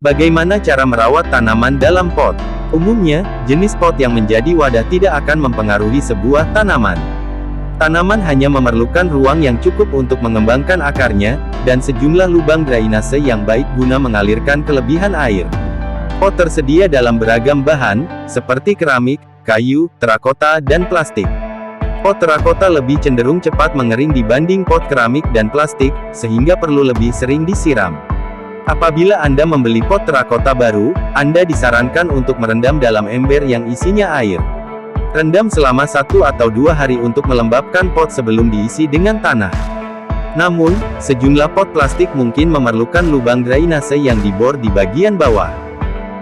Bagaimana cara merawat tanaman dalam pot? Umumnya, jenis pot yang menjadi wadah tidak akan mempengaruhi sebuah tanaman. Tanaman hanya memerlukan ruang yang cukup untuk mengembangkan akarnya, dan sejumlah lubang drainase yang baik guna mengalirkan kelebihan air. Pot tersedia dalam beragam bahan, seperti keramik, kayu, terakota, dan plastik. Pot terakota lebih cenderung cepat mengering dibanding pot keramik dan plastik, sehingga perlu lebih sering disiram. Apabila Anda membeli pot terakota baru, Anda disarankan untuk merendam dalam ember yang isinya air. Rendam selama 1 atau 2 hari untuk melembabkan pot sebelum diisi dengan tanah. Namun, sejumlah pot plastik mungkin memerlukan lubang drainase yang dibor di bagian bawah.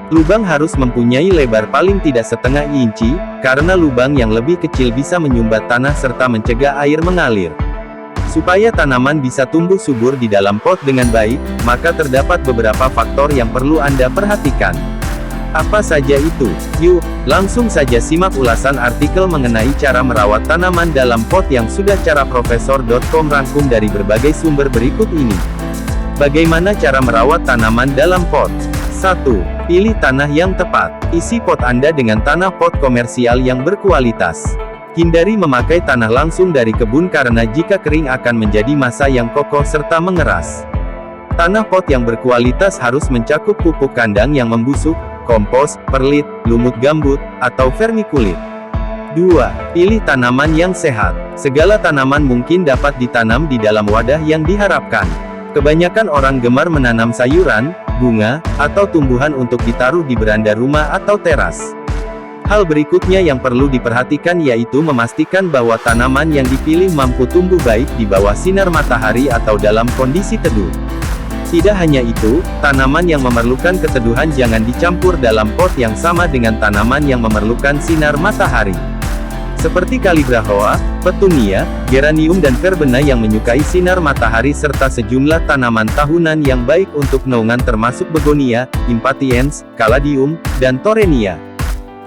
Lubang harus mempunyai lebar paling tidak setengah inci, karena lubang yang lebih kecil bisa menyumbat tanah serta mencegah air mengalir. Supaya tanaman bisa tumbuh subur di dalam pot dengan baik, maka terdapat beberapa faktor yang perlu Anda perhatikan. Apa saja itu? Yuk, langsung saja simak ulasan artikel mengenai cara merawat tanaman dalam pot yang sudah caraprofesor.com rangkum dari berbagai sumber berikut ini. Bagaimana cara merawat tanaman dalam pot? 1. Pilih tanah yang tepat. Isi pot Anda dengan tanah pot komersial yang berkualitas. Hindari memakai tanah langsung dari kebun karena jika kering akan menjadi massa yang kokoh serta mengeras. Tanah pot yang berkualitas harus mencakup pupuk kandang yang membusuk, kompos, perlit, lumut gambut, atau vermikulit. 2. Pilih tanaman yang sehat. Segala tanaman mungkin dapat ditanam di dalam wadah yang diharapkan. Kebanyakan orang gemar menanam sayuran, bunga, atau tumbuhan untuk ditaruh di beranda rumah atau teras. Hal berikutnya yang perlu diperhatikan yaitu memastikan bahwa tanaman yang dipilih mampu tumbuh baik di bawah sinar matahari atau dalam kondisi teduh. Tidak hanya itu, tanaman yang memerlukan keteduhan jangan dicampur dalam pot yang sama dengan tanaman yang memerlukan sinar matahari. Seperti Calibrachoa, Petunia, Geranium dan Verbena yang menyukai sinar matahari serta sejumlah tanaman tahunan yang baik untuk naungan termasuk Begonia, Impatiens, Caladium, dan Torrenia.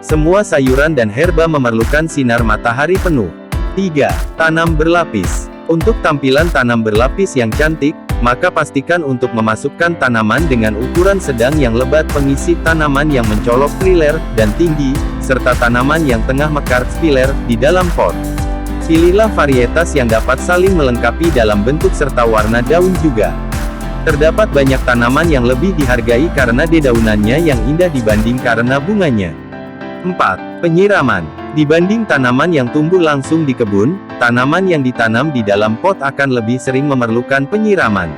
Semua sayuran dan herba memerlukan sinar matahari penuh. 3. Tanam berlapis. Untuk tampilan tanam berlapis yang cantik, maka pastikan untuk memasukkan tanaman dengan ukuran sedang yang lebat pengisi tanaman yang mencolok triler, dan tinggi, serta tanaman yang tengah mekar spiler, di dalam pot. Pilihlah varietas yang dapat saling melengkapi dalam bentuk serta warna daun juga. Terdapat banyak tanaman yang lebih dihargai karena dedaunannya yang indah dibanding karena bunganya. 4. Penyiraman. Dibanding tanaman yang tumbuh langsung di kebun, tanaman yang ditanam di dalam pot akan lebih sering memerlukan penyiraman.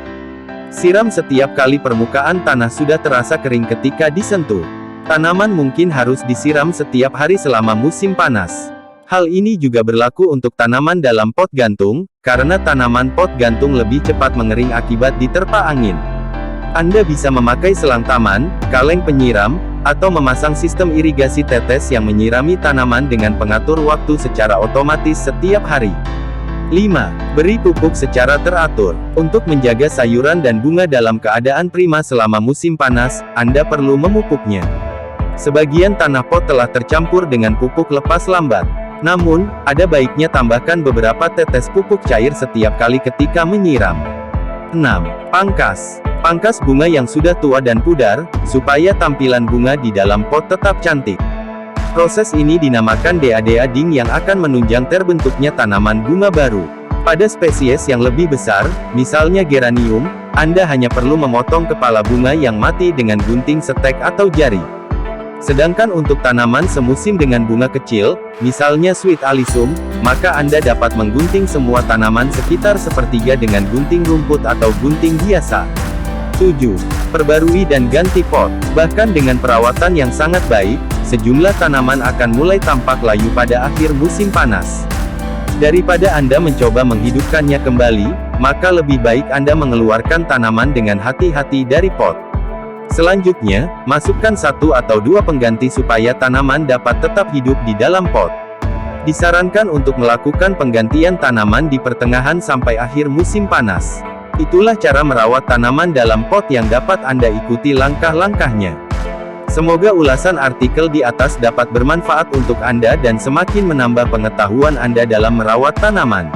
Siram setiap kali permukaan tanah sudah terasa kering ketika disentuh. Tanaman mungkin harus disiram setiap hari selama musim panas. Hal ini juga berlaku untuk tanaman dalam pot gantung, karena tanaman pot gantung lebih cepat mengering akibat diterpa angin. Anda bisa memakai selang taman, kaleng penyiram, atau memasang sistem irigasi tetes yang menyirami tanaman dengan pengatur waktu secara otomatis setiap hari. 5. Beri pupuk secara teratur. Untuk menjaga sayuran dan bunga dalam keadaan prima selama musim panas, Anda perlu memupuknya. Sebagian tanah pot telah tercampur dengan pupuk lepas lambat. Namun, ada baiknya tambahkan beberapa tetes pupuk cair setiap kali ketika menyiram. 6. Pangkas. Pangkas bunga yang sudah tua dan pudar, supaya tampilan bunga di dalam pot tetap cantik. Proses ini dinamakan deading yang akan menunjang terbentuknya tanaman bunga baru. Pada spesies yang lebih besar, misalnya geranium, Anda hanya perlu memotong kepala bunga yang mati dengan gunting setek atau jari. Sedangkan untuk tanaman semusim dengan bunga kecil, misalnya sweet alyssum, maka Anda dapat menggunting semua tanaman sekitar sepertiga dengan gunting rumput atau gunting biasa. 7. Perbarui dan ganti pot. Bahkan dengan perawatan yang sangat baik, sejumlah tanaman akan mulai tampak layu pada akhir musim panas. Daripada Anda mencoba menghidupkannya kembali, maka lebih baik Anda mengeluarkan tanaman dengan hati-hati dari pot. Selanjutnya, masukkan 1 atau 2 pengganti supaya tanaman dapat tetap hidup di dalam pot. Disarankan untuk melakukan penggantian tanaman di pertengahan sampai akhir musim panas. Itulah cara merawat tanaman dalam pot yang dapat Anda ikuti langkah-langkahnya. Semoga ulasan artikel di atas dapat bermanfaat untuk Anda dan semakin menambah pengetahuan Anda dalam merawat tanaman.